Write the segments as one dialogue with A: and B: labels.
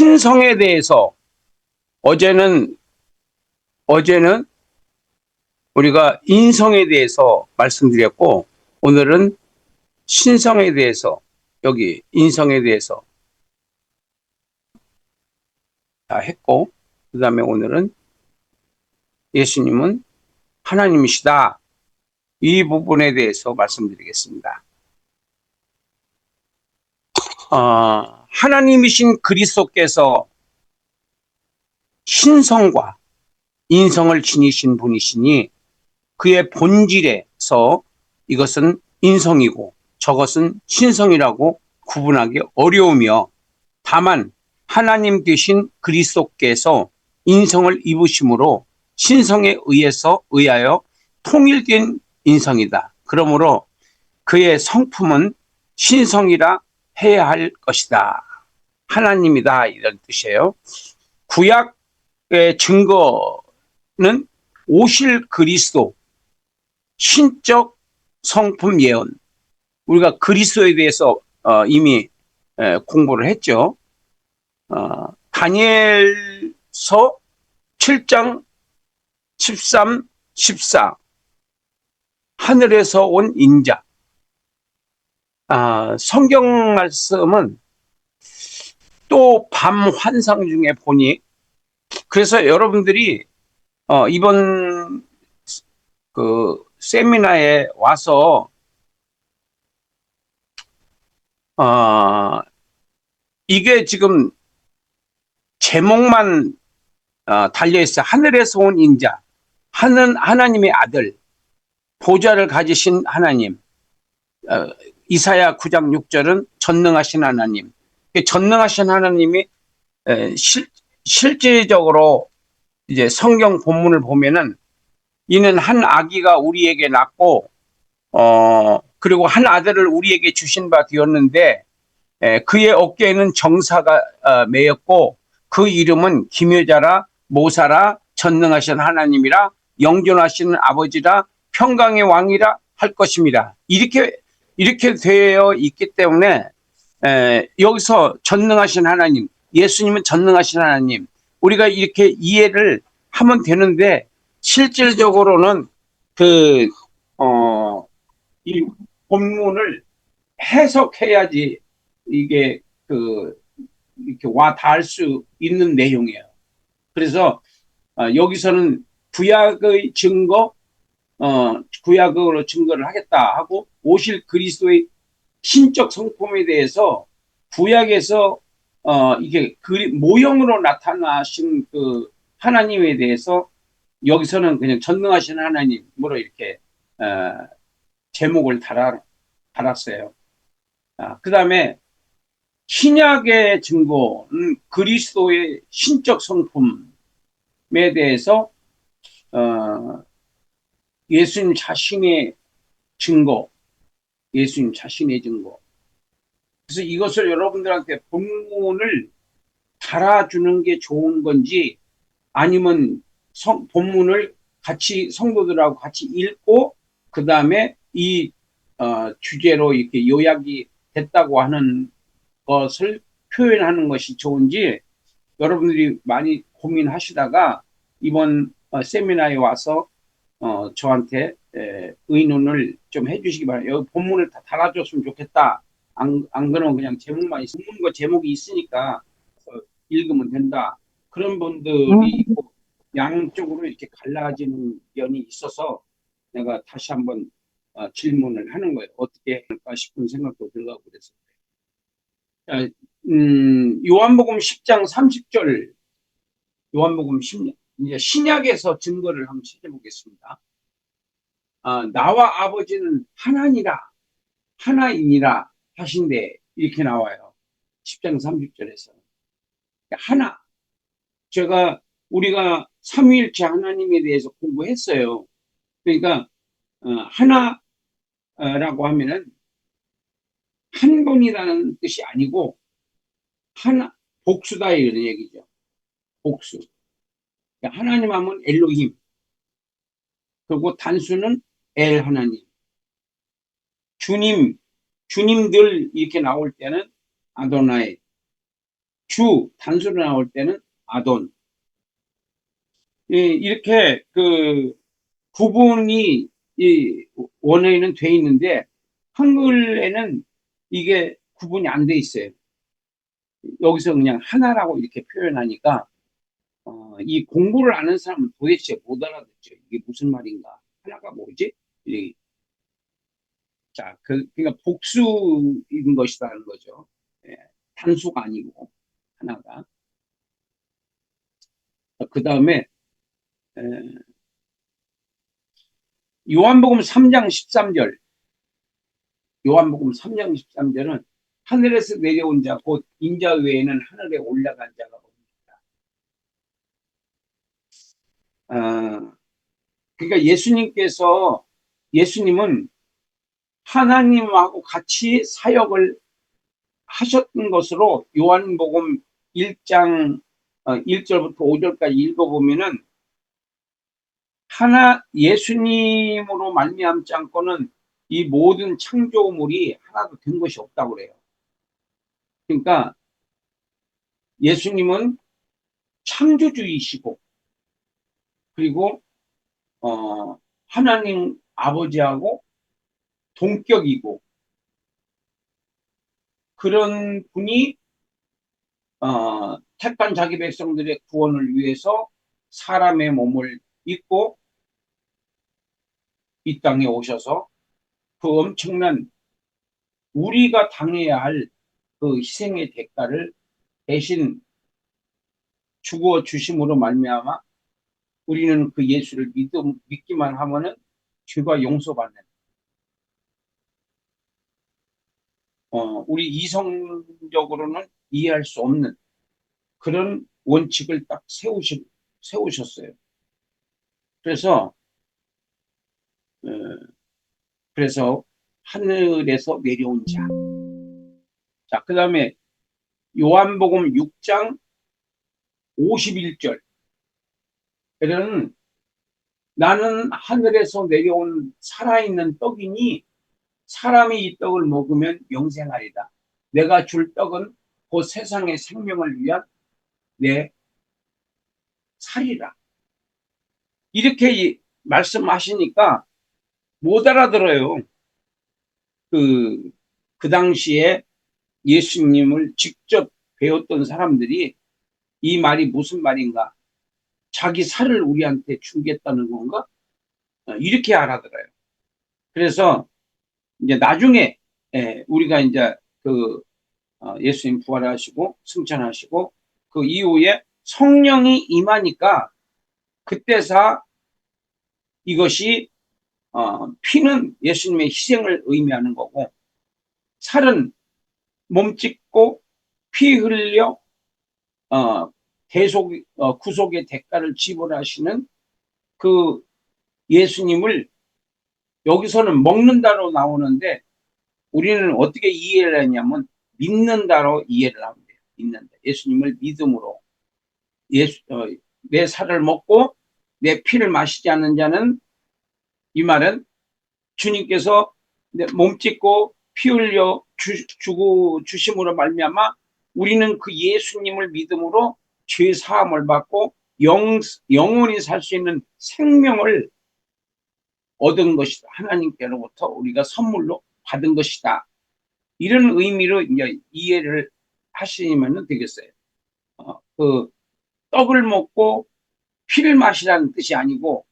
A: 신성에 대해서 어제는 우리가 인성에 대해서 말씀드렸고, 오늘은 신성에 대해서, 여기 인성에 대해서 다 했고, 그 다음에 오늘은 예수님은 하나님이시다, 이 부분에 대해서 말씀드리겠습니다. 하나님이신 그리스도께서 신성과 인성을 지니신 분이시니, 그의 본질에서 이것은 인성이고 저것은 신성이라고 구분하기 어려우며, 다만 하나님 되신 그리스도께서 인성을 입으심으로 신성에 의하여 통일된 인성이다. 그러므로 그의 성품은 신성이라 해야 할 것이다. 하나님이다, 이런 뜻이에요. 구약의 증거는 오실 그리스도, 신적 성품 예언. 우리가 그리스도에 대해서 이미 공부를 했죠. 다니엘서 7장 13, 14. 하늘에서 온 인자. 성경 말씀은 또 밤 환상 중에 보니, 그래서 여러분들이 이번 그 세미나에 와서 이게 지금 제목만 달려 있어요. 하늘에서 온 인자, 하나님의 아들, 보좌를 가지신 하나님. 이사야 9장 6절은 전능하신 하나님. 전능하신 하나님이 실제적으로 이제 성경 본문을 보면은, 이는 한 아기가 우리에게 낳고 그리고 한 아들을 우리에게 주신 바 되었는데, 그의 어깨에는 정사가 매였고 그 이름은 기묘자라, 모사라, 전능하신 하나님이라, 영존하시는 아버지라, 평강의 왕이라 할 것입니다. 이렇게 되어 있기 때문에 여기서 전능하신 하나님, 예수님은 전능하신 하나님, 우리가 이렇게 이해를 하면 되는데, 실질적으로는 이 본문을 해석해야지 이게 이렇게 와 닿을 수 있는 내용이에요. 그래서 여기서는 구약의 증거, 구약으로 증거를 하겠다 하고, 오실 그리스도의 신적 성품에 대해서 구약에서 이게 모형으로 나타나신 그 하나님에 대해서 여기서는 그냥 전능하신 하나님으로 이렇게 제목을 달았어요. 그 다음에 신약의 증거는 그리스도의 신적 성품에 대해서 예수님 자신의 증거, 예수님 자신의 증거. 그래서 이것을 여러분들한테 본문을 달아주는 게 좋은 건지, 아니면 본문을 같이 성도들하고 같이 읽고 그 다음에 이 주제로 이렇게 요약이 됐다고 하는 것을 표현하는 것이 좋은지, 여러분들이 많이 고민하시다가 이번 세미나에 와서 저한테 의논을 좀 해주시기 바랍니다. 여기 본문을 다 달아줬으면 좋겠다. 안 그러면 그냥 제목만 본문과 제목이 있으니까 읽으면 된다. 그런 분들이 있고, 양쪽으로 이렇게 갈라지는 면이 있어서 내가 다시 한번 질문을 하는 거예요. 어떻게 할까 싶은 생각도 들고 그래서. 요한복음 10장 30절, 요한복음 10장, 이제 신약에서 증거를 한번 찾아보겠습니다. 나와 아버지는 하나이니라 하신데, 이렇게 나와요. 10장 30절에서. 하나. 우리가 삼위일체 하나님에 대해서 공부했어요. 그러니까 하나라고 하면은 한 분이라는 뜻이 아니고 복수다, 이런 얘기죠. 복수. 그러니까 하나님 하면 엘로힘, 그리고 단수는 엘 하나님. 주님들 이렇게 나올 때는 아도나이. 주 단수로 나올 때는 아돈. 이렇게 그 구분이 이 원어에는 돼 있는데 한글에는 이게 구분이 안 돼 있어요. 여기서 그냥 하나라고 이렇게 표현하니까 이 공부를 아는 사람은 도대체 못 알아듣죠. 이게 무슨 말인가? 하나가 뭐지? 자, 그러니까 복수인 것이라는 거죠. 예, 단수가 아니고 하나가. 그 다음에 요한복음 3장 13절, 요한복음 3장 13절은 하늘에서 내려온 자, 곧 인자 외에는 하늘에 올라간 자가 없습니다. 그러니까 예수님은 하나님하고 같이 사역을 하셨던 것으로 요한복음 1장 1절부터 5절까지 읽어보면은 예수님으로 말미암지 않고는 이 모든 창조물이 하나도 된 것이 없다고 그래요. 그러니까 예수님은 창조주이시고 그리고 하나님 아버지하고 동격이고 그런 분이 택한 자기 백성들의 구원을 위해서 사람의 몸을 입고 이 땅에 오셔서 그 엄청난 우리가 당해야 할 그 희생의 대가를 대신 주고 주심으로 말미암아 우리는 그 예수를 믿기만 하면은 죄가 용서받는 우리 이성적으로는 이해할 수 없는 그런 원칙을 딱 세우셨어요. 그래서 어, 그래서 하늘에서 내려온 자. 자, 그 다음에 요한복음 6장 51절. 그는 나는 하늘에서 내려온 살아있는 떡이니 사람이 이 떡을 먹으면 영생하리다. 내가 줄 떡은 그 세상의 생명을 위한 내 살이라. 이렇게 말씀하시니까 못 알아들어요. 그 당시에 예수님을 직접 배웠던 사람들이 이 말이 무슨 말인가? 자기 살을 우리한테 주겠다는 건가? 이렇게 알아들어요. 그래서 이제 나중에 우리가 이제 예수님 부활하시고 승천하시고 그 이후에 성령이 임하니까 그때서 이것이 피는 예수님의 희생을 의미하는 거고 살은 몸짓고 피 흘려 구속의 대가를 지불하시는 그 예수님을 여기서는 먹는다로 나오는데 우리는 어떻게 이해를 했냐면 믿는다로 이해를 하면 돼요. 믿는다. 예수님을 믿음으로 내 살을 먹고 내 피를 마시지 않는 자는 이 말은 주님께서 몸짓고 피 흘려 주고 주심으로 말미암아 우리는 그 예수님을 믿음으로 죄 사함을 받고 영원히 살 수 있는 생명을 얻은 것이다. 하나님께로부터 우리가 선물로 받은 것이다. 이런 의미로 이제 이해를 하시면 되겠어요. 그 떡을 먹고 피를 마시라는 뜻이 아니고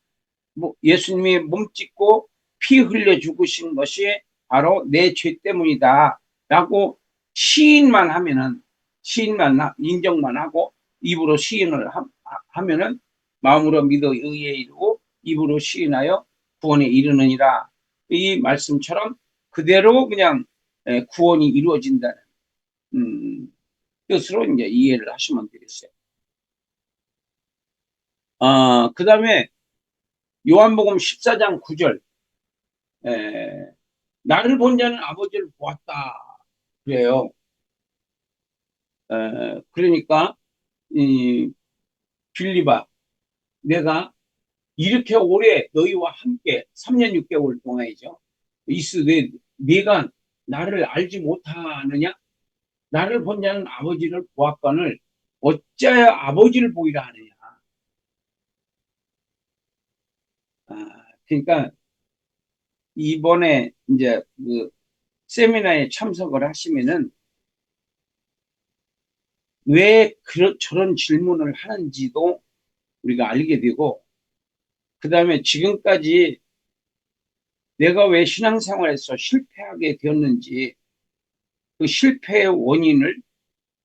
A: 예수님이 몸짓고 피 흘려 죽으신 것이 바로 내 죄 때문이다 라고 시인만 인정만 하고 입으로 시인을 하면은 마음으로 믿어 의에 이르고 입으로 시인하여 구원에 이르느니라. 이 말씀처럼 그대로 그냥 구원이 이루어진다는 뜻으로 이제 이해를 하시면 되겠어요. 그 다음에 요한복음 14장 9절. 나를 본 자는 아버지를 보았다. 그래요. 그러니까 빌립아, 내가 이렇게 오래 너희와 함께 3년 6개월 동안이죠. 있으되 네가 나를 알지 못하느냐? 나를 본 자는 아버지를 보았거늘 어찌하여 아버지를 보이라 하느냐. 아, 그러니까 이번에 이제 그 세미나에 참석을 하시면은 왜 저런 질문을 하는지도 우리가 알게 되고, 그 다음에 지금까지 내가 왜 신앙생활에서 실패하게 되었는지 그 실패의 원인을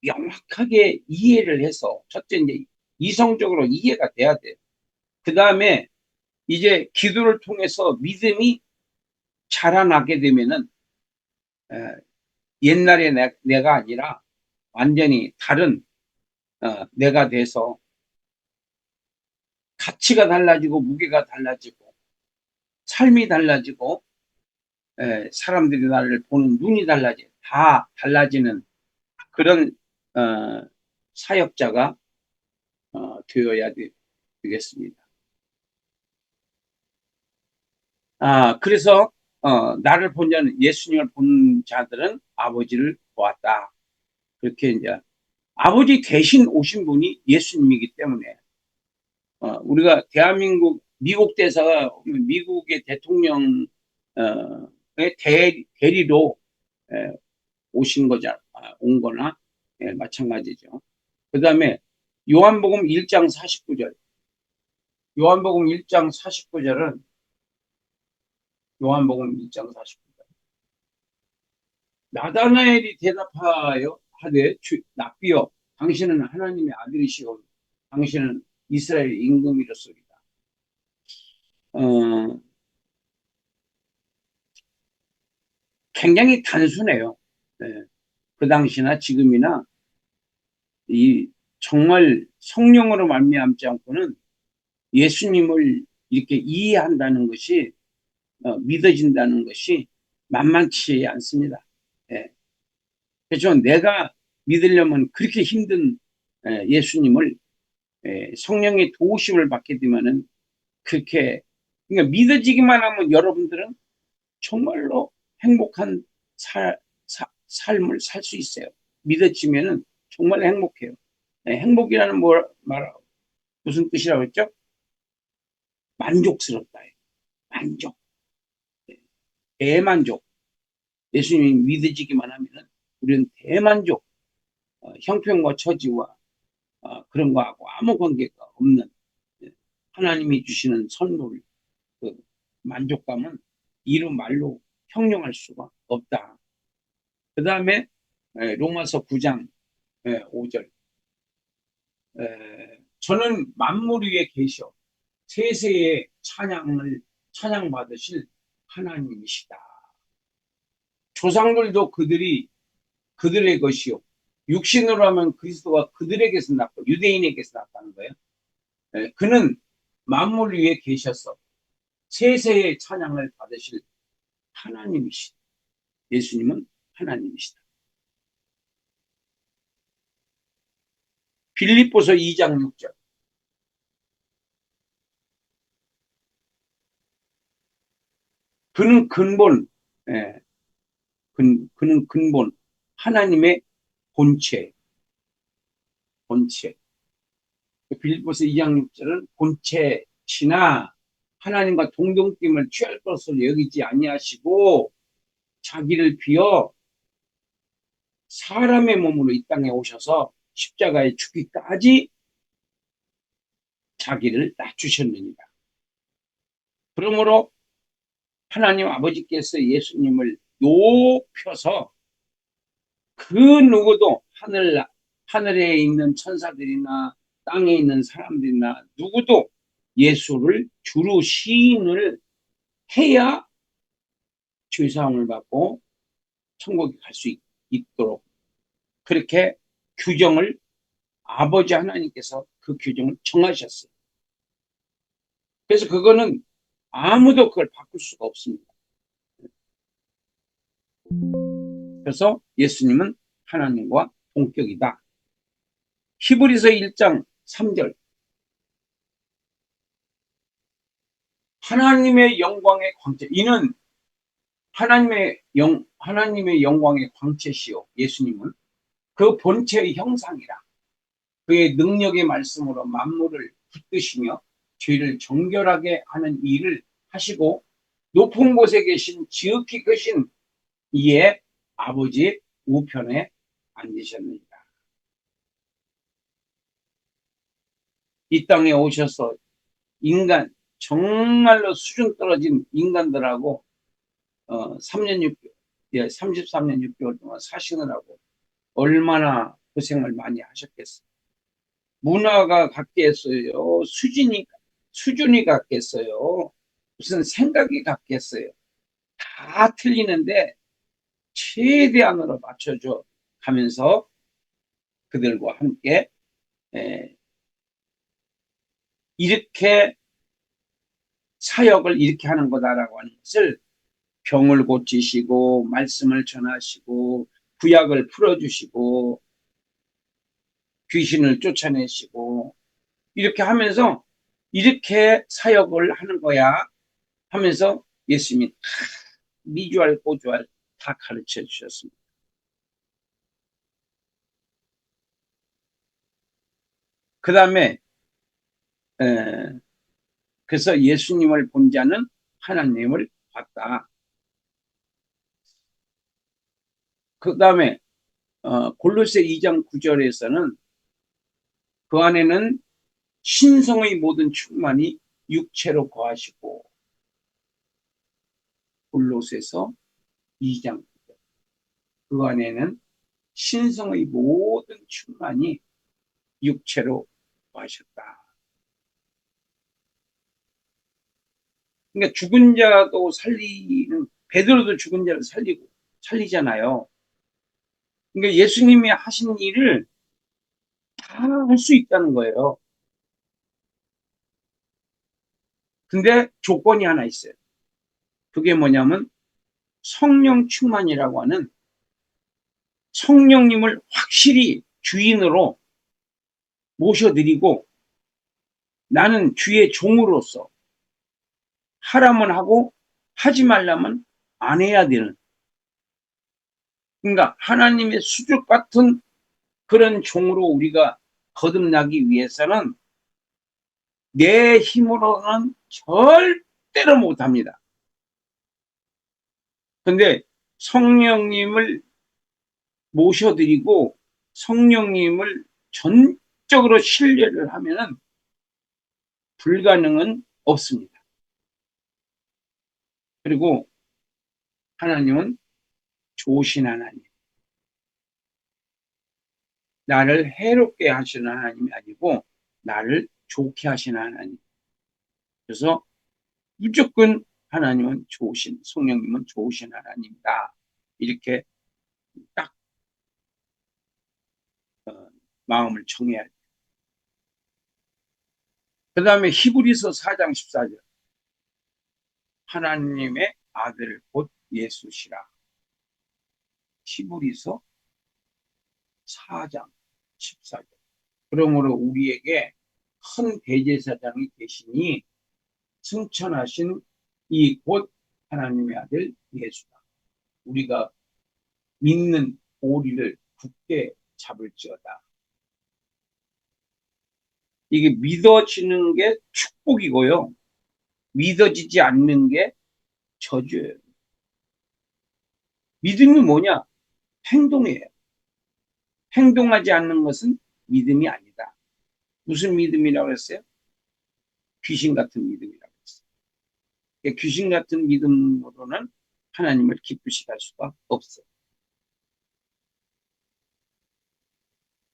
A: 명확하게 이해를 해서, 첫째 이제 이성적으로 이해가 돼야 돼요. 그 다음에 이제 기도를 통해서 믿음이 자라나게 되면은 옛날에 내가 아니라 완전히 다른 내가 돼서 가치가 달라지고 무게가 달라지고 삶이 달라지고 사람들이 나를 보는 눈이 달라져 다 달라지는 그런 사역자가 되어야 되겠습니다. 그래서 나를 본 자는 예수님을 본 자들은 아버지를 보았다. 그렇게 이제 아버지 대신 오신 분이 예수님이기 때문에 우리가 대한민국 미국 대사가 미국의 대통령의 대리로 오신 거자 온 거나 마찬가지죠. 그 다음에 요한복음 1장 49절 요한복음 1장 49절은 요한복음 1장 49절 나다나엘이 대답하여 하되 랍비여 당신은 하나님의 아들이시오 당신은 이스라엘 임금이로소이다. 굉장히 단순해요. 네. 그 당시나 지금이나 이 정말 성령으로 말미암지 않고는 예수님을 이렇게 이해한다는 것이 믿어진다는 것이 만만치 않습니다. 예. 그렇죠. 내가 믿으려면 그렇게 힘든 예수님을 성령의 도우심을 받게 되면은 그렇게 그러니까 믿어지기만 하면 여러분들은 정말로 행복한 삶을 살 수 있어요. 믿어지면은 정말 행복해요. 행복이라는 말 무슨 뜻이라고 했죠? 만족스럽다. 만족, 대만족. 예수님이 믿어지기만 하면은 우리는 대만족. 형편과 처지와 그런 거하고 아무 관계가 없는 하나님이 주시는 선물, 그 만족감은 이루 말로 형용할 수가 없다. 그 다음에 로마서 9장 5절 저는 만물 위에 계셔 세세의 찬양 받으실 하나님이시다. 조상들도 그들의 것이요 육신으로 하면 그리스도가 그들에게서 났고 유대인에게서 났다는 거예요. 그는 만물 위에 계셔서 세세의 찬양을 받으실 하나님이시다. 예수님은 하나님이시다. 빌립보서 2장 6절 그는 근본 예, 그는 근본 하나님의 본체 빌립보서 2장 6절은 본체시나 하나님과 동등됨을 취할 것으로 여기지 아니하시고 자기를 비어 사람의 몸으로 이 땅에 오셔서 십자가에 죽기까지 자기를 낮추셨느니라. 그러므로 하나님 아버지께서 예수님을 높여서 그 누구도 하늘에 있는 천사들이나 땅에 있는 사람들이나 누구도 예수를 주로 시인을 해야 죄사함을 받고 천국에 갈 수 있도록 그렇게 규정을 아버지 하나님께서 그 규정을 정하셨어요. 그래서 그거는 아무도 그걸 바꿀 수가 없습니다. 그래서 예수님은 하나님과 동격이다. 히브리서 1장 3절 하나님의 영광의 광채 이는 하나님의 영광의 광채시요 예수님은 그 본체의 형상이라. 그의 능력의 말씀으로 만물을 붙드시며 죄를 정결하게 하는 일을 하시고 높은 곳에 계신 지극히 크신 이의 아버지 우편에 앉으셨느니라. 이 땅에 오셔서 인간, 정말로 수준 떨어진 인간들하고 3년 6개월, 예, 33년 6개월 동안 사시느라고 얼마나 고생을 많이 하셨겠어요. 문화가 같겠어요. 수준이 같겠어요. 무슨 생각이 같겠어요. 다 틀리는데 최대한으로 맞춰줘 가면서 그들과 함께 이렇게 사역을 이렇게 하는 거다라고 하는 것을 병을 고치시고 말씀을 전하시고 구약을 풀어주시고 귀신을 쫓아내시고 이렇게 하면서 이렇게 사역을 하는 거야 하면서 예수님이 미주알 고주알 다 가르쳐 주셨습니다. 그 다음에 그래서 예수님을 본 자는 하나님을 봤다. 그 다음에 골로새 2장 9절에서는 그 안에는 신성의 모든 충만이 육체로 거하시고, 골로새서 2장 9절, 그 안에는 신성의 모든 충만이 육체로 거하셨다. 그러니까 죽은 자도 살리는, 베드로도 죽은 자를 살리잖아요. 그러니까 예수님이 하신 일을 다 할 수 있다는 거예요. 근데 조건이 하나 있어요. 그게 뭐냐면 성령 충만이라고 하는, 성령님을 확실히 주인으로 모셔드리고 나는 주의 종으로서 하라면 하고 하지 말라면 안 해야 되는, 그러니까 하나님의 수족 같은 그런 종으로 우리가 거듭나기 위해서는 내 힘으로는 절대로 못합니다. 근데 성령님을 모셔드리고 성령님을 전적으로 신뢰를 하면은 불가능은 없습니다. 그리고 하나님은 좋으신 하나님, 나를 해롭게 하시는 하나님이 아니고 나를 좋게 하시는 하나님. 그래서 무조건 하나님은 좋으신, 성령님은 좋으신 하나님이다. 이렇게 딱 마음을 정해야 돼요. 그 다음에 히브리서 4장 14절, 하나님의 아들 곧 예수시라. 히브리서 4장 14절. 그러므로 우리에게 큰 대제사장이 계시니 승천하신 이 곧 하나님의 아들 예수다. 우리가 믿는 오리를 굳게 잡을지어다. 이게 믿어지는 게 축복이고요. 믿어지지 않는 게 저주예요. 믿음이 뭐냐? 행동이에요. 행동하지 않는 것은 믿음이 아니다. 무슨 믿음이라고 했어요? 귀신 같은 믿음이라고 했어요. 귀신 같은 믿음으로는 하나님을 기쁘시게 할 수가 없어요.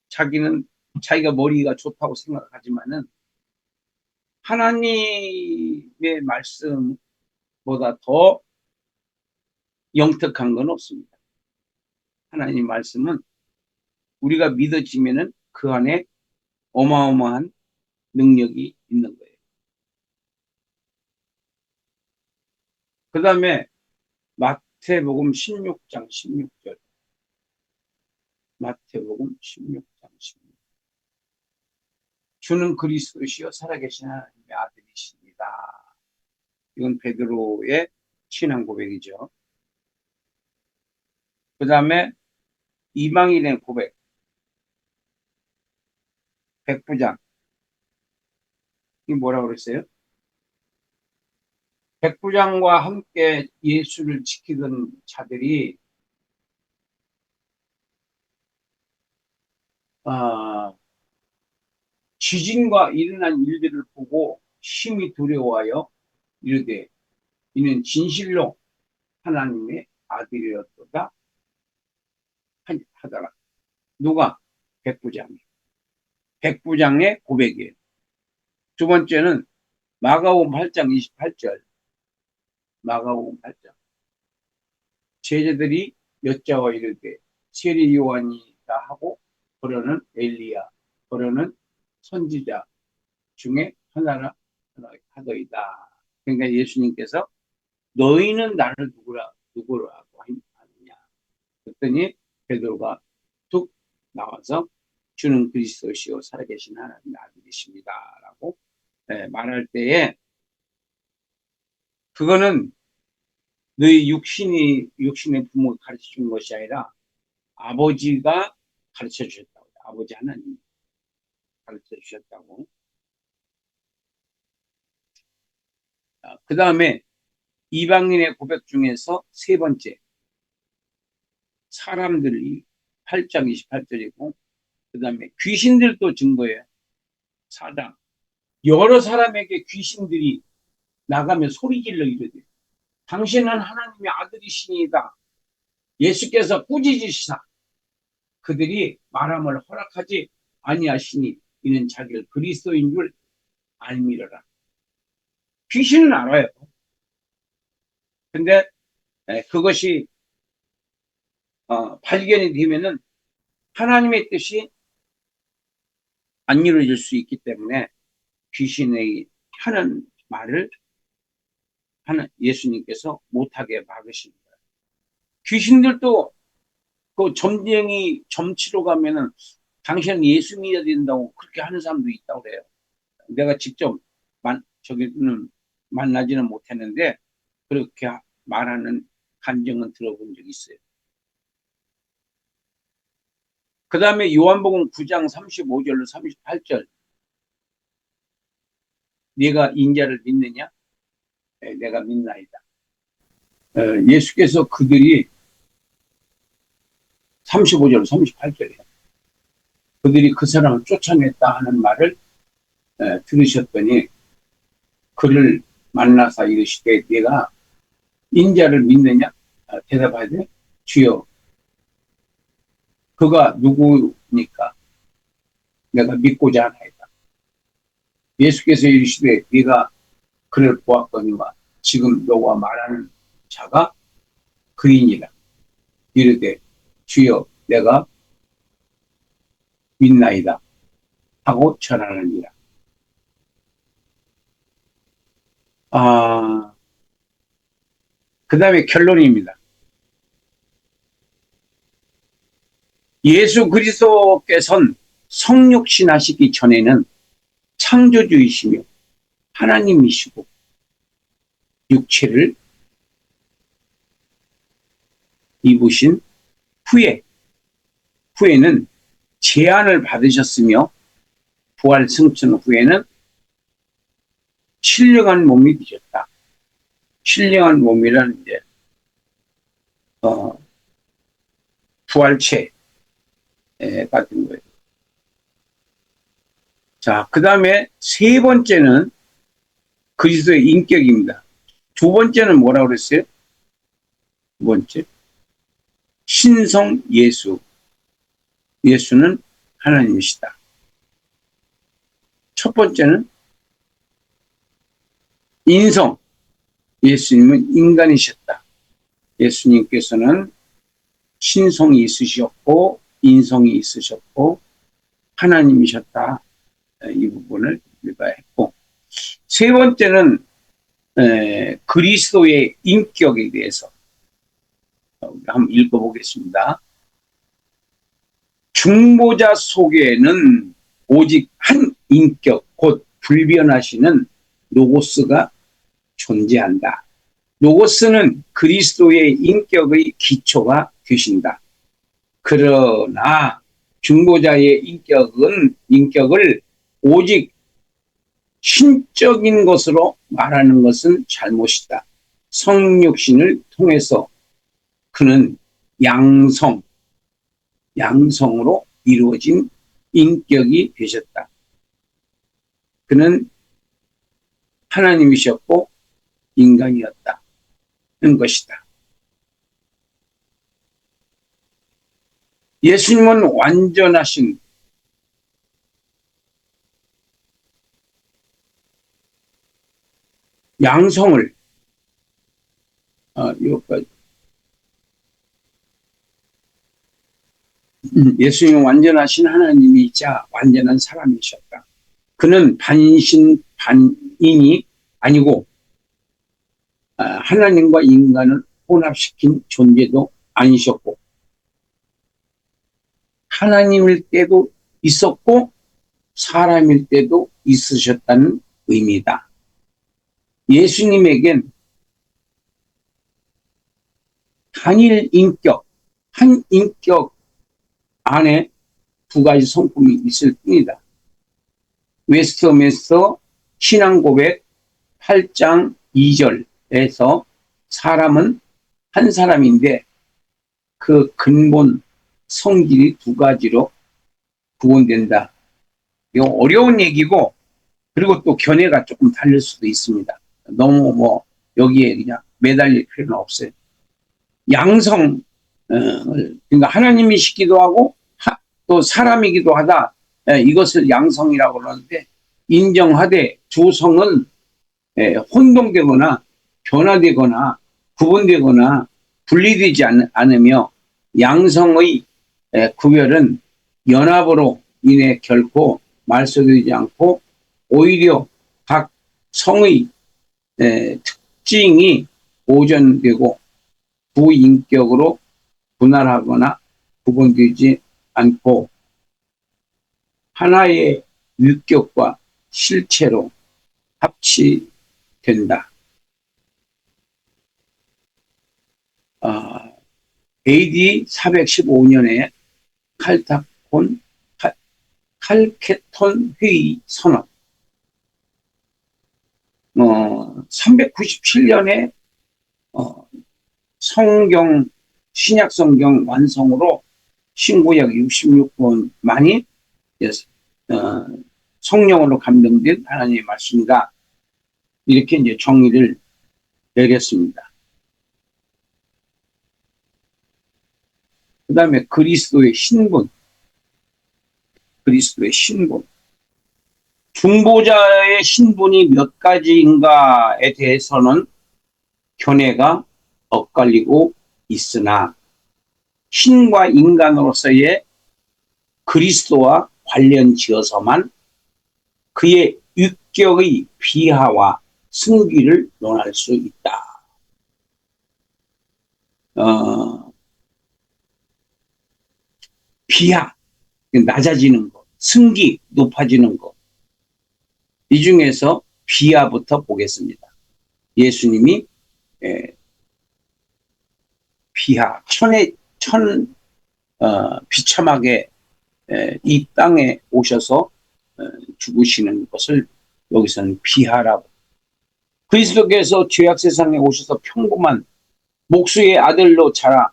A: 자기는 자기가 머리가 좋다고 생각하지만은 하나님의 말씀보다 더 영특한 건 없습니다. 하나님 말씀은 우리가 믿어지면은 그 안에 어마어마한 능력이 있는 거예요. 그 다음에 마태복음 16장 16절. 마태복음 16장 16절. 주는 그리스도시요 살아계신 하나님의 아들이십니다. 이건 베드로의 신앙 고백이죠. 그 다음에 이방인의 고백. 백부장. 이 뭐라고 그랬어요? 백부장과 함께 예수를 지키던 자들이 아, 지진과 일어난 일들을 보고 심히 두려워하여 이르되 이는 진실로 하나님의 아들이었도다 하더라. 누가? 백부장이. 백부장의 고백이에요. 두 번째는 마가복음 8장 28절. 마가복음 8장. 제자들이 여짜와 이르되 세례 요한이다 하고 그러는 엘리야, 그러는 선지자 중에 하나라 하더이다. 그러니까 예수님께서 너희는 나를 누구라고 하느냐. 그랬더니 베드로가 툭 나와서 주는 그리스도시요 살아계신 하나님의 아들이십니다라고 말할 때에 그거는 너희 육신의 부모가 가르쳐 준 것이 아니라 아버지가 가르쳐 주셨다고. 아버지 하나님 가르쳐 주셨다고. 그 다음에 이방인의 고백 중에서 세 번째, 사람들이 8장 28절이고, 그 다음에 귀신들도 증거예요. 4장. 여러 사람에게 귀신들이 나가며 소리질러 이르되 당신은 하나님의 아들이시니이다. 예수께서 꾸짖으시사 그들이 말함을 허락하지 아니하시니 이는 자기를 그리스도인 줄 알미러라. 귀신은 알아요. 근데 그것이 발견이 되면은 하나님의 뜻이 안 이루어질 수 있기 때문에 귀신의 하는 말을 예수님께서 못하게 막으신 거예요. 귀신들도 그 점치러 가면은 당신은 예수 믿어야 된다고 그렇게 하는 사람도 있다고 그래요. 내가 직접 저기는 만나지는 못했는데 그렇게 말하는 간증은 들어본 적이 있어요. 그 다음에 요한복음 9장 35절로 38절. 네가 인자를 믿느냐? 내가 믿나이다. 예수께서 그들이 35절 38절이에요. 그들이 그 사람을 쫓아냈다 하는 말을 들으셨더니 그를 만나서 이르시되 네가 인자를 믿느냐? 대답하야 돼. 주여 그가 누구니까 내가 믿고자 하나이다. 예수께서 이르시되 네가 그를 보았거니와 지금 너와 말하는 자가 그이니라. 이르되 주여 내가 믿나이다 하고 절하느니라. 그 다음에 결론입니다. 예수 그리스도께서는 성육신 하시기 전에는 창조주이시며 하나님이시고 육체를 입으신 후에는 제한을 받으셨으며 부활 승천 후에는 신령한 몸이 되셨다. 신령한 몸이라는 이제 부활체 같은 거예요. 자, 그 다음에 세 번째는 그리스도의 인격입니다. 두 번째는 뭐라고 그랬어요? 두 번째 신성 예수. 예수는 하나님이시다. 첫 번째는 인성. 예수님은 인간이셨다. 예수님께서는 신성이 있으셨고 인성이 있으셨고 하나님이셨다. 이 부분을 우리가 했고, 세 번째는 그리스도의 인격에 대해서 한번 읽어보겠습니다. 중보자 속에는 오직 한 인격, 곧 불변하시는 로고스가 존재한다. 로고스는 그리스도의 인격의 기초가 되신다. 그러나 중보자의 인격을 오직 신적인 것으로 말하는 것은 잘못이다. 성육신을 통해서 그는 양성으로 이루어진 인격이 되셨다. 그는 하나님이셨고 인간이었다는 것이다. 예수님은 완전하신 양성을 여기까지. 예수님은 완전하신 하나님이자 완전한 사람이셨다. 그는 반인이 아니고 하나님과 인간을 혼합시킨 존재도 아니셨고 하나님일 때도 있었고 사람일 때도 있으셨다는 의미다. 예수님에겐 단일 인격, 한 인격 안에 두 가지 성품이 있을 뿐이다. 웨스트민스터 신앙고백 8장 2절에서 사람은 한 사람인데 그 근본 성질이 두 가지로 구분된다. 이거 어려운 얘기고 그리고 또 견해가 조금 다를 수도 있습니다. 너무 여기에 그냥 매달릴 필요는 없어요. 양성, 그러니까 하나님이시기도 하고 또 사람이기도 하다. 이것을 양성이라고 그러는데 인정하되 두 성은 혼동되거나 변화되거나 구분되거나 분리되지 않으며 양성의 구별은 연합으로 인해 결코 말소되지 않고 오히려 각 성의 특징이 보존되고 부인격으로 분할하거나 구분되지 않고 하나의 유격과 실체로 합치된다. AD 415년에 칼케톤 회의 선언, 397년에 신약 성경 완성으로 신구약 66권만이 성령으로 감동된 하나님의 말씀이다. 이렇게 이제 정의를 내렸습니다. 그 다음에 그리스도의 신분. 중보자의 신분이 몇 가지인가에 대해서는 견해가 엇갈리고 있으나 신과 인간으로서의 그리스도와 관련 지어서만 그의 유격의 비하와 승기를 논할 수 있다. 비하, 낮아지는 것, 승기, 높아지는 것. 이 중에서 비하부터 보겠습니다. 예수님이 비하, 비참하게 이 땅에 오셔서 죽으시는 것을 여기서는 비하라고. 그리스도께서 죄악 세상에 오셔서 평범한 목수의 아들로 자라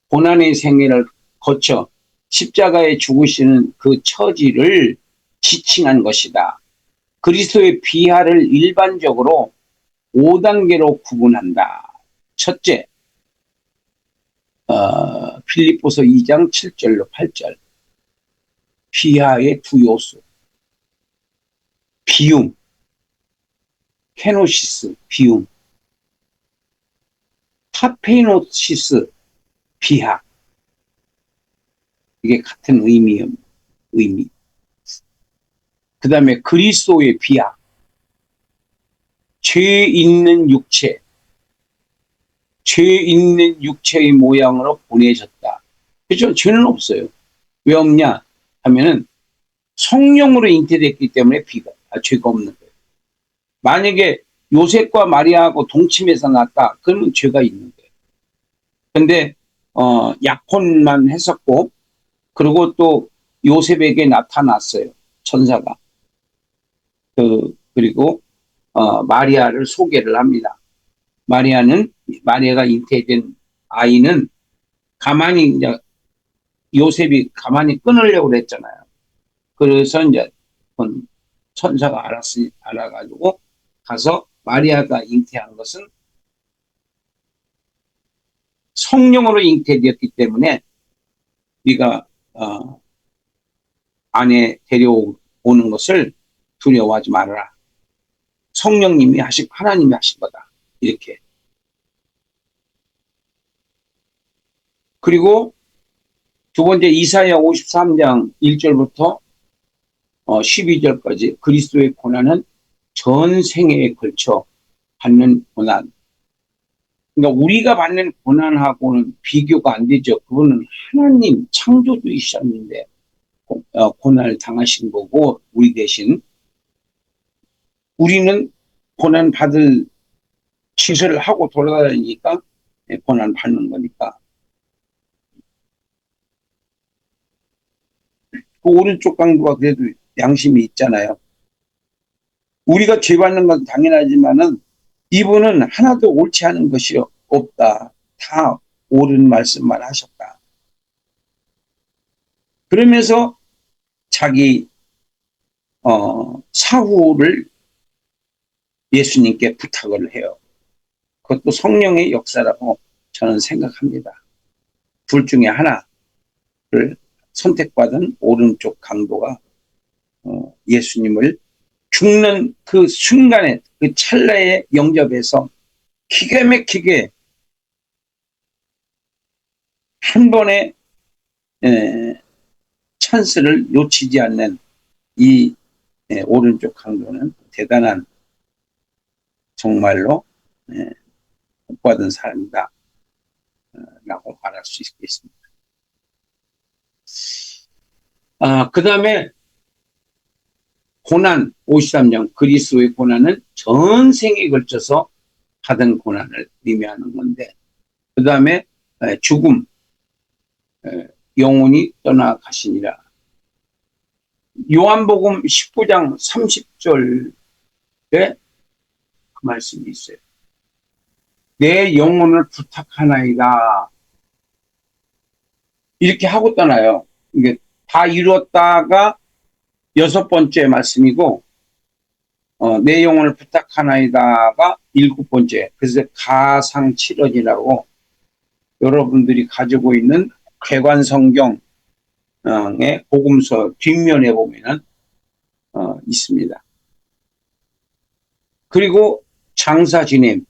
A: 고난의 생애를 거쳐 십자가에 죽으시는 그 처지를 지칭한 것이다. 그리스도의 비하를 일반적으로 5단계로 구분한다. 첫째, 빌립보서 2장 7절로 8절. 비하의 두 요소. 비움, 케노시스, 비움. 타페노시스, 비하. 이게 같은 의미. 그 다음에 그리스도의 비하. 죄 있는 육체의 모양으로 보내셨다. 그렇죠? 죄는 없어요. 왜 없냐 하면은 성령으로 잉태됐기 때문에 죄가 없는 거예요. 만약에 요셉과 마리아하고 동침해서 났다, 그러면 죄가 있는 거예요. 근데 약혼만 했었고, 그리고 또 요셉에게 나타났어요. 천사가. 그리고 마리아를 소개를 합니다. 마리아가 잉태된 아이는 가만히 이제 요셉이 가만히 끊으려고 그랬잖아요. 그래서 이제 천사가 알아가지고 가서 마리아가 잉태한 것은 성령으로 잉태되었기 때문에 네가 아내 데려오는 것을 두려워하지 말아라. 하나님이 하신 거다. 이렇게. 그리고 두 번째 이사야 53장 1절부터 12절까지 그리스도의 고난은 전 생애에 걸쳐 받는 고난. 그러니까 우리가 받는 고난하고는 비교가 안 되죠. 그분은 하나님 창조주이셨는데 고난을 당하신 거고 우리 대신 우리는 고난 받을 짓을 하고 돌아다니니까 고난 받는 거니까. 그 오른쪽 강도가 그래도 양심이 있잖아요. 우리가 죄 받는 건 당연하지만은 이분은 하나도 옳지 않은 것이 없다. 다 옳은 말씀만 하셨다. 그러면서 자기 사후를 예수님께 부탁을 해요. 그것도 성령의 역사라고 저는 생각합니다. 둘 중에 하나를 선택받은 오른쪽 강도가 예수님을 죽는 그 순간에 그 찰나에 영접해서 기가 막히게 한 번의 찬스를 놓치지 않는 이 오른쪽 강도는 대단한 정말로 복받은 사람이다 라고 말할 수 있겠습니다. 그 다음에 고난 53장 그리스도의 고난은 전생에 걸쳐서 받은 고난을 의미하는 건데 그 다음에 죽음 영혼이 떠나가시니라. 요한복음 19장 30절에 그 말씀이 있어요. 내 영혼을 부탁하나이다. 이렇게 하고 떠나요. 이게 다 이루었다가 6번째 말씀이고 내 영혼을 부탁하나이다가 7번째. 그래서 가상칠언이라고 여러분들이 가지고 있는 개관성경의 복음서 뒷면에 보면은 있습니다. 그리고 장사 지냄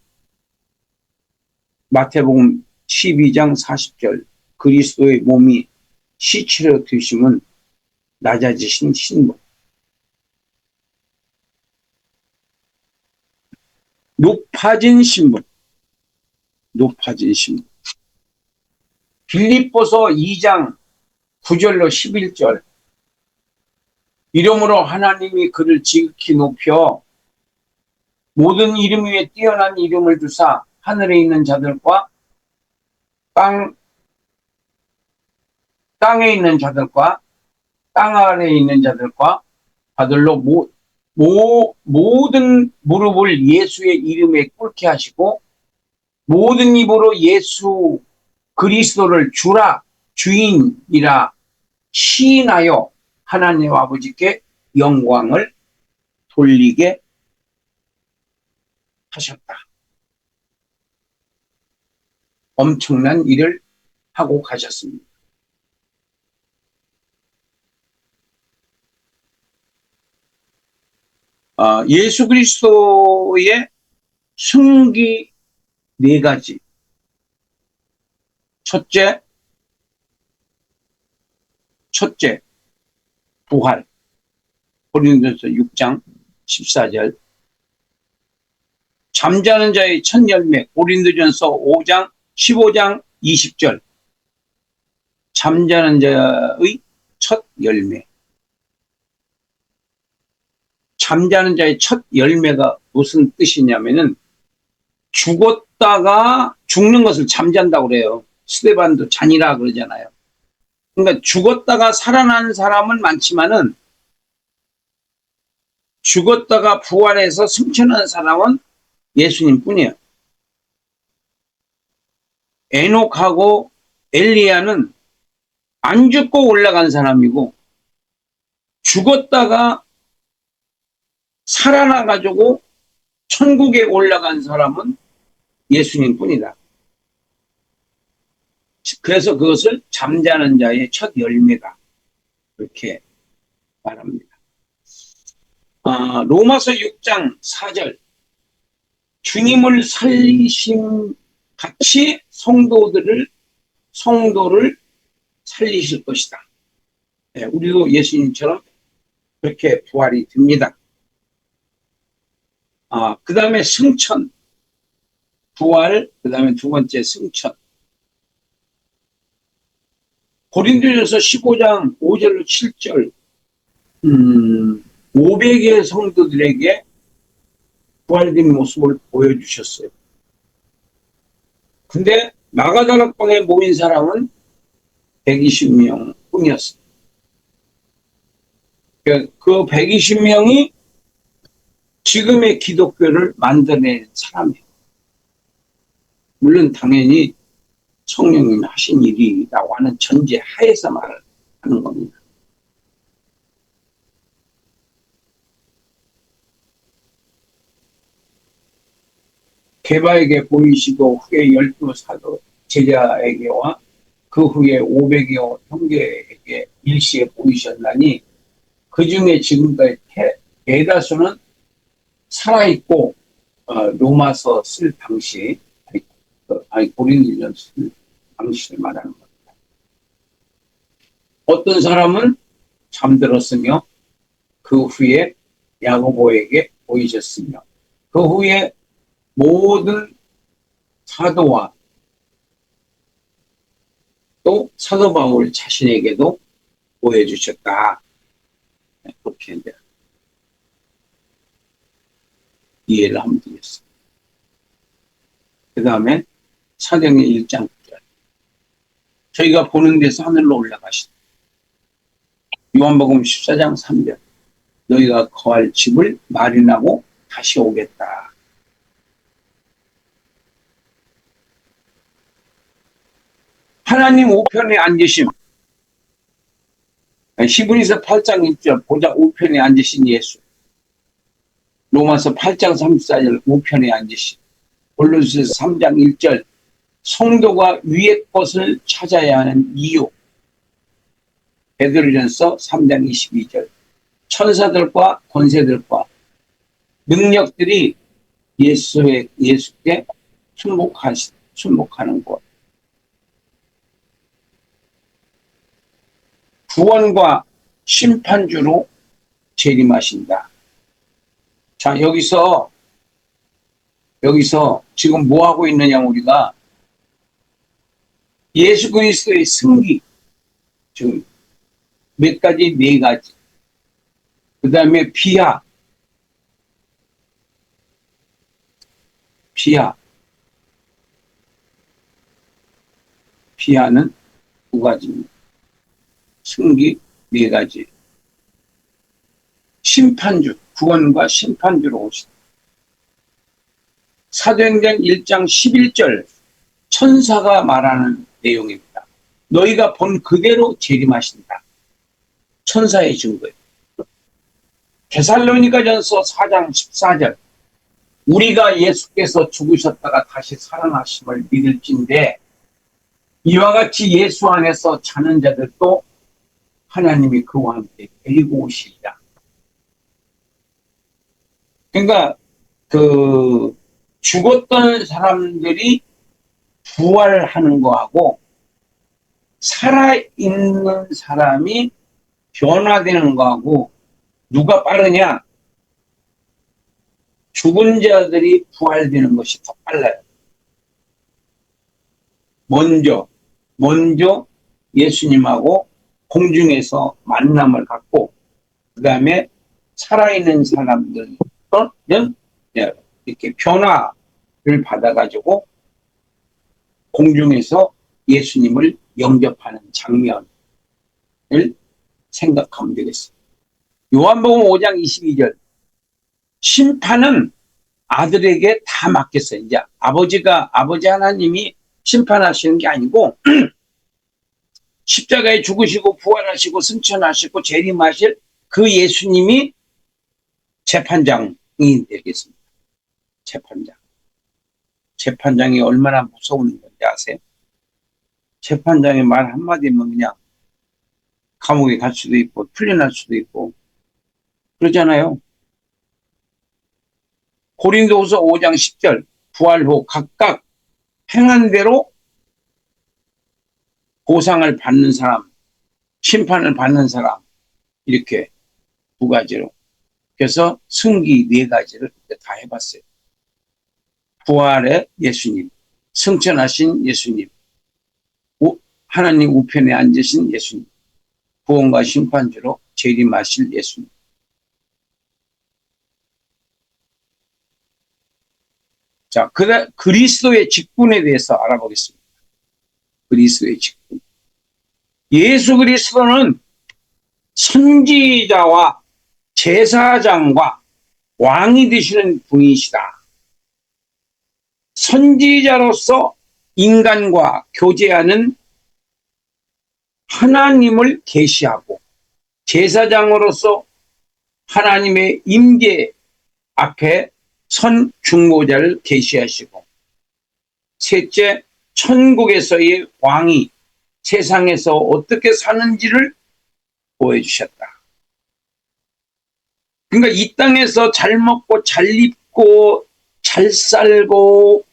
A: 마태복음 12장 40절 그리스도의 몸이 시체로 드심은 낮아지신 신분. 높아진 신분. 빌립보서 2장 9절로 11절. 이러므로 하나님이 그를 지극히 높여 모든 이름 위에 뛰어난 이름을 주사 하늘에 있는 자들과 땅에 있는 자들과 땅 아래에 있는 자들과 아들로 모든 무릎을 예수의 이름에 꿇게 하시고 모든 입으로 예수 그리스도를 주라 주인이라 시인하여 하나님 아버지께 영광을 돌리게 하셨다. 엄청난 일을 하고 가셨습니다. 예수 그리스도의 승기 4가지. 첫째, 부활. 고린도전서 6장 14절. 잠자는 자의 첫 열매. 고린도전서 15장 20절. 잠자는 자의 첫 열매. 잠자는 자의 첫 열매가 무슨 뜻이냐면은 죽었다가 죽는 것을 잠잔다고 그래요. 스데반도 잔이라 그러잖아요. 그러니까 죽었다가 살아난 사람은 많지만은 죽었다가 부활해서 승천한 사람은 예수님 뿐이에요. 에녹하고 엘리야는 안 죽고 올라간 사람이고 죽었다가 살아나가지고 천국에 올라간 사람은 예수님 뿐이다. 그래서 그것을 잠자는 자의 첫 열매다. 그렇게 말합니다. 로마서 6장 4절 주님을 살리신 같이 성도를 살리실 것이다. 네, 우리도 예수님처럼 그렇게 부활이 됩니다. 그 다음에 승천, 부활, 그 다음에 두 번째 승천. 고린도전서 15장 5절로 7절 500의 성도들에게 부활된 모습을 보여주셨어요. 근데 마가다락방에 모인 사람은 120명 뿐이었어요. 그 120명이 지금의 기독교를 만들어낸 사람이에요. 물론 당연히 성령님이 하신 일이라고 하는 전제 하에서 말하는 겁니다. 게바에게 보이시고 후에 12사도 제자에게와 그 후에 500여 형제에게 일시에 보이셨나니 그 중에 지금까지 대다수는 살아있고 로마서 쓸 당시 고린도전 쓸 당시를 말하는 겁니다. 어떤 사람은 잠들었으며 그 후에 야고보에게 보이셨으며 그 후에 모든 사도와 또 사도 바울 자신에게도 보여주셨다. 그렇게 이제 이해를 하면 되겠습니다. 그 다음에 사도행전 1장 9절 저희가 보는 데서 하늘로 올라가시다. 요한복음 14장 3절 너희가 거할 집을 마련하고 다시 오겠다. 하나님 우편에 앉으심. 히브리서 8장 1절 보좌 우편에 앉으신 예수. 로마서 8장 34절 우편에 앉으심. 골로새서 3장 1절 성도가 위의 것을 찾아야 하는 이유. 베드로전서 3장 22절 천사들과 권세들과 능력들이 예수께 순복하는 것. 구원과 심판주로 재림하신다. 자, 여기서 지금 뭐 하고 있느냐, 우리가 예수 그리스도의 승리, 지금 몇 가지, 네 가지. 그 다음에 비하는 두 가지입니다. 승리 네 가지. 심판주, 구원과 심판주로 오시다. 사도행전 1장 11절 천사가 말하는 내용입니다. 너희가 본 그대로 재림하신다. 천사의 증거예요. 데살로니가전서 4장 14절 우리가 예수께서 죽으셨다가 다시 살아나심을 믿을진데 이와 같이 예수 안에서 자는 자들도 하나님이 그와 함께 데리고 오시리라. 그러니까 죽었던 사람들이 부활하는 거하고 살아있는 사람이 변화되는 거하고 누가 빠르냐? 죽은 자들이 부활되는 것이 더 빨라요. 먼저 예수님하고 공중에서 만남을 갖고 그 다음에 살아있는 사람들은 이렇게 변화를 받아가지고 공중에서 예수님을 영접하는 장면, 생각하면 되겠습니다. 요한복음 5장 22절. 심판은 아들에게 다 맡겼어요. 이제 아버지 하나님이 심판하시는 게 아니고 십자가에 죽으시고 부활하시고 승천하시고 재림하실 그 예수님이 재판장이 되겠습니다. 재판장. 재판장이 얼마나 무서운 건지 아세요? 재판장의 말 한마디면 그냥 감옥에 갈 수도 있고 풀려날 수도 있고 그러잖아요. 고린도후서 5장 10절. 부활 후 각각 행한 대로 보상을 받는 사람, 심판을 받는 사람, 이렇게 두 가지로. 그래서 승기 네 가지를 다 해봤어요. 부활의 예수님, 승천하신 예수님, 하나님 우편에 앉으신 예수님, 구원과 심판주로 재림하실 예수님. 자, 그리스도의 직분에 대해서 알아보겠습니다. 그리스도의 직분. 예수 그리스도는 선지자와 제사장과 왕이 되시는 분이시다. 선지자로서 인간과 교제하는 하나님을 계시하고 제사장으로서 하나님의 임재 앞에 선 중보자를 계시하시고 셋째, 천국에서의 왕이 세상에서 어떻게 사는지를 보여주셨다. 그러니까 이 땅에서 잘 먹고 잘 입고 잘 살고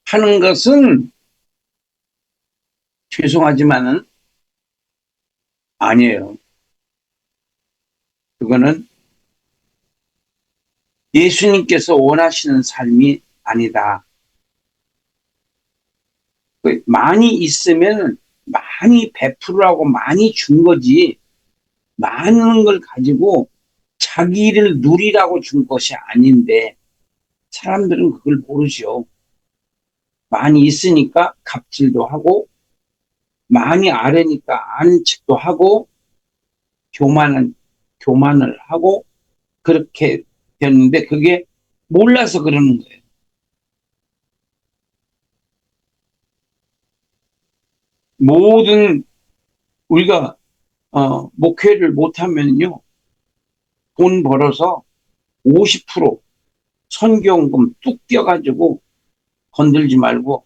A: 하는 것은 죄송하지만은 아니에요. 그거는 예수님께서 원하시는 삶이 아니다. 많이 있으면 많이 베풀으라고 많이 준 거지 많은 걸 가지고 자기를 누리라고 준 것이 아닌데 사람들은 그걸 모르죠. 많이 있으니까 갑질도 하고 많이 아래니까 아는 척도 하고 교만을 하고 그렇게 됐는데 그게 몰라서 그러는 거예요. 모든 우리가 목회를 못하면요 돈 벌어서 50% 선교원금 뚝 떼어가지고 건들지 말고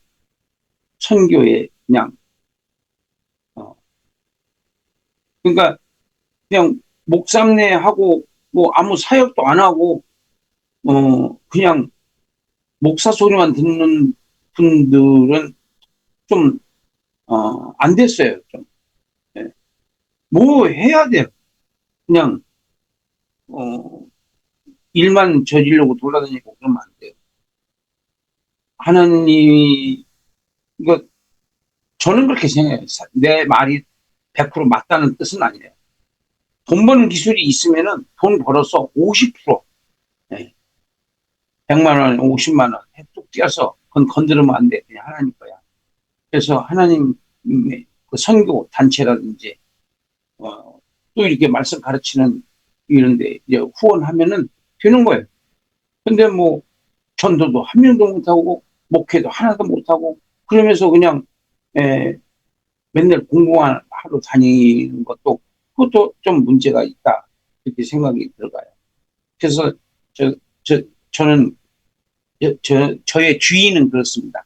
A: 선교에 그냥 그러니까 그냥 목삼내 하고 뭐 아무 사역도 안 하고 그냥 목사 소리만 듣는 분들은 좀 안 됐어요. 좀. 네. 뭐 해야 돼요. 그냥 일만 저지르고 돌아다니고 그러면 안 돼요. 하나님이 이거 저는 그렇게 생각해요. 내 말이 100% 맞다는 뜻은 아니에요. 돈 버는 기술이 있으면은 돈 벌어서 50% 네. 100만 원, 50만 원 뚝 띄어서 그건 건드리면 안 돼. 그냥 하나님 거야. 그래서 하나님의 그 선교 단체라든지 또 이렇게 말씀 가르치는 이런데 이제 후원하면은 되는 거예요. 근데 뭐 전도도 한 명도 못하고 목회도 하나도 못하고 그러면서 그냥 맨날 공부만 하러 다니는 것도 그것도 좀 문제가 있다 이렇게 생각이 들어가요. 그래서 저는 저의 주의는 그렇습니다.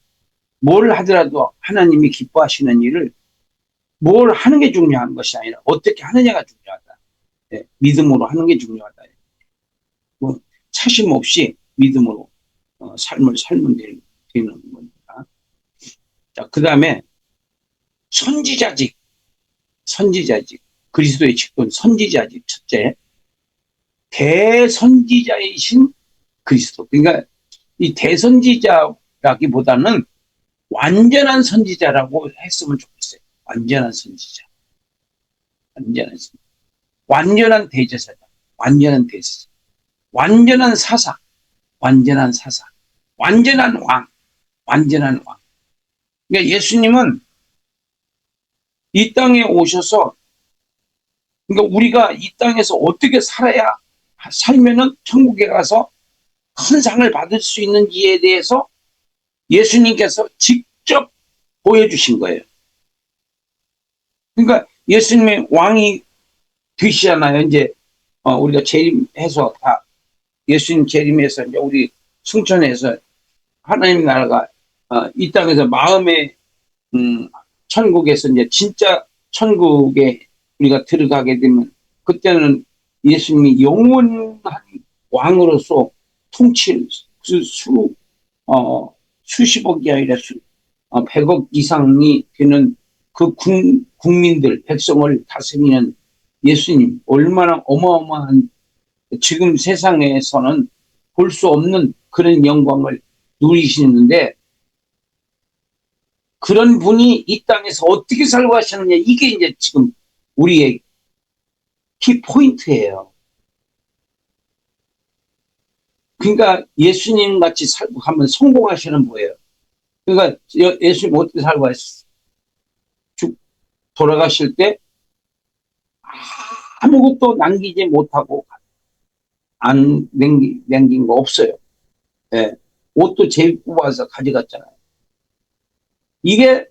A: 뭘 하더라도 하나님이 기뻐하시는 일을 뭘 하는 게 중요한 것이 아니라 어떻게 하느냐가 중요하다. 네, 믿음으로 하는 게 중요하다. 뭐 차심 없이 믿음으로 삶을 살면 되는 겁니다. 자, 그 다음에 선지자직, 그리스도의 직분 선지자직 첫째, 대선지자이신 그리스도. 그러니까 이 대선지자라기보다는 완전한 선지자라고 했으면 좋겠어요. 완전한 선지자. 완전한 대제사장. 완전한 대제사장. 완전한 사사. 완전한 사사. 완전한 왕. 완전한 왕. 그러니까 예수님은 이 땅에 오셔서 그러니까 우리가 이 땅에서 어떻게 살면은 천국에 가서 큰 상을 받을 수 있는지에 대해서 예수님께서 직접 보여주신 거예요. 그러니까 예수님의 왕이 되시잖아요. 이제 우리가 재림해서 다 예수님 재림해서 이제 우리 승천해서 하나님 나라가 이 땅에서 마음의 천국에서 이제 진짜 천국에 우리가 들어가게 되면 그때는 예수님이 영원한 왕으로서 통칠 수십억이 아니라 백억 이상이 되는 그 국민들, 백성을 다스리는 예수님, 얼마나 어마어마한 지금 세상에서는 볼 수 없는 그런 영광을 누리시는데 그런 분이 이 땅에서 어떻게 살고 하셨느냐 이게 이제 지금 우리의 키포인트예요. 그러니까 예수님 같이 살고 하면 성공하시는 거예요. 그러니까 예수님 어떻게 살고 하셨어요? 돌아가실 때 아무것도 남기지 못하고 안 남긴 거 없어요. 예. 옷도 제일 뽑아서 가져갔잖아요. 이게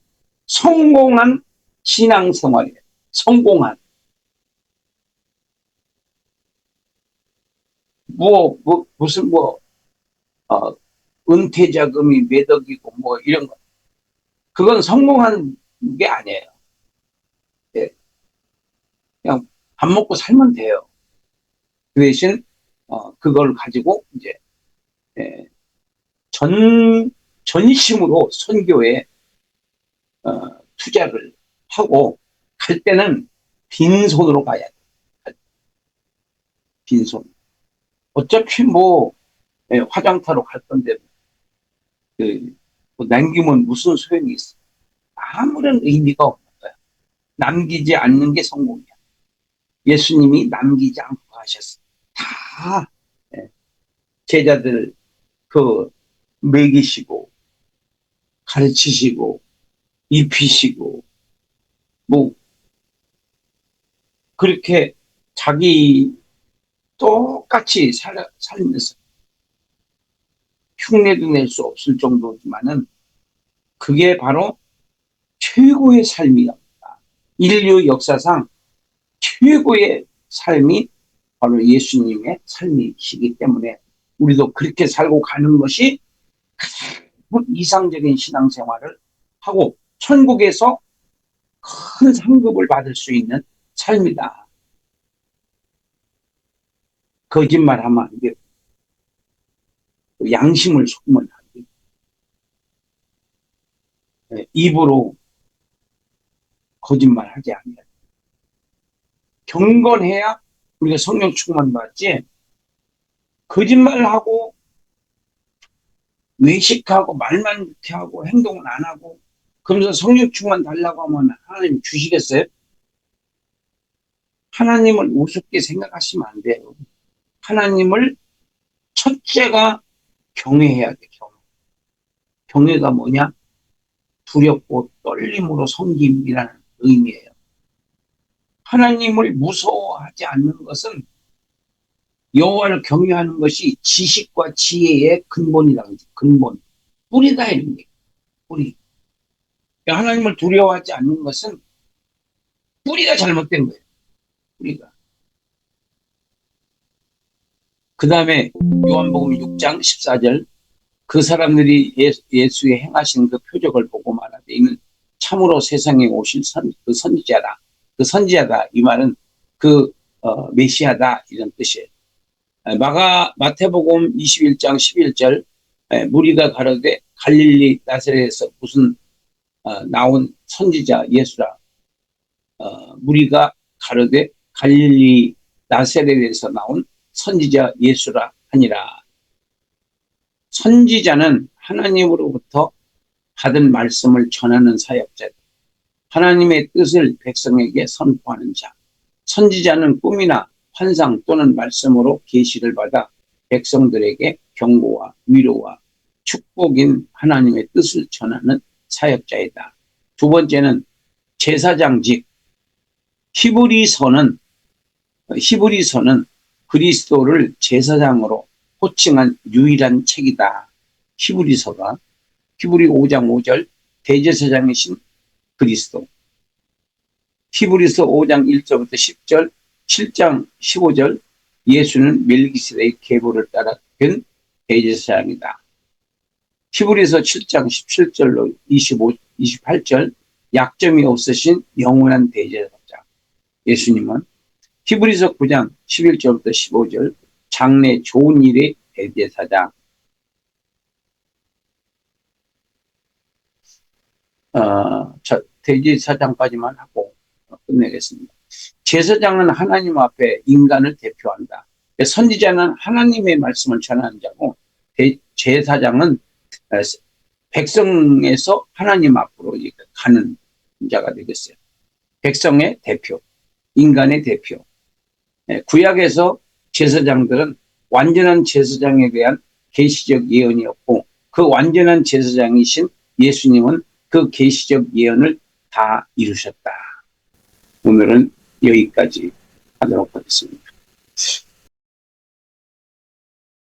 A: 성공한 신앙생활이에요. 성공한. 무슨 은퇴 자금이 몇 억이고 이런 거. 그건 성공한 게 아니에요. 예. 그냥 밥 먹고 살면 돼요. 그 대신 그걸 가지고 이제 예, 전심으로 선교에 투자를 하고 갈 때는 빈손으로 가야 돼. 빈손. 어차피 화장터로 갈 건데 남기면 무슨 소용이 있어? 아무런 의미가 없는 거야. 남기지 않는 게 성공이야. 예수님이 남기지 않고 하셨어. 다 제자들 먹이시고 가르치시고 입히시고 그렇게 자기 똑같이 살면서 흉내도 낼 수 없을 정도지만은 그게 바로 최고의 삶이다. 인류 역사상 최고의 삶이 바로 예수님의 삶이시기 때문에 우리도 그렇게 살고 가는 것이 가장 이상적인 신앙생활을 하고 천국에서 큰 상급을 받을 수 있는 삶이다. 거짓말하면 안 돼요. 양심을 속으면 안 돼요. 입으로 거짓말하지 않아요. 경건해야 우리가 성령 충만 받지. 거짓말하고 외식하고 말만 이렇게 하고 행동은 안 하고 그러면서 성령 충만 달라고 하면 하나님 주시겠어요? 하나님을 우습게 생각하시면 안 돼요. 하나님을 첫째가 경외해야 돼. 경외가 뭐냐? 두렵고 떨림으로 섬김이라는 의미예요. 하나님을 무서워하지 않는 것은 여호와를 경외하는 것이 지식과 지혜의 근본이라는 거죠. 근본. 뿌리다 이런 게. 뿌리. 하나님을 두려워하지 않는 것은 뿌리가 잘못된 거예요. 뿌리가. 그 다음에 요한복음 6장 14절 그 사람들이 예수의 행하신 그 표적을 보고 말하되 이는 참으로 세상에 오신 그 선지자다. 그 선지자다. 이 말은 메시아다. 이런 뜻이에요. 마태복음 21장 11절 무리가 가로되 갈릴리 나사렛에서 무슨 나온 선지자 예수라. 무리가 가로되 갈릴리 나사렛에서 나온 선지자 예수라 하니라. 선지자는 하나님으로부터 받은 말씀을 전하는 사역자다. 하나님의 뜻을 백성에게 선포하는 자. 선지자는 꿈이나 환상 또는 말씀으로 계시를 받아 백성들에게 경고와 위로와 축복인 하나님의 뜻을 전하는 사역자이다. 두 번째는 제사장직. 히브리서는 히브리서는 그리스도를 제사장으로 호칭한 유일한 책이다. 히브리서가 히브리 5장 5절 대제사장이신 그리스도. 히브리서 5장 1절부터 10절, 7장 15절 예수는 멜기세덱의 계보를 따라 된 대제사장이다. 히브리서 7장 17절로 28절 약점이 없으신 영원한 대제사장 예수님은 히브리서 9장 11절부터 15절 장래 좋은 일의 대제사장. 대제사장까지만 하고 끝내겠습니다. 제사장은 하나님 앞에 인간을 대표한다. 선지자는 하나님의 말씀을 전하는 자고 제사장은 백성에서 하나님 앞으로 가는 자가 되겠어요. 백성의 대표, 인간의 대표. 구약에서 제사장들은 완전한 제사장에 대한 계시적 예언이었고 그 완전한 제사장이신 예수님은 그 계시적 예언을 다 이루셨다. 오늘은 여기까지 하도록 하겠습니다.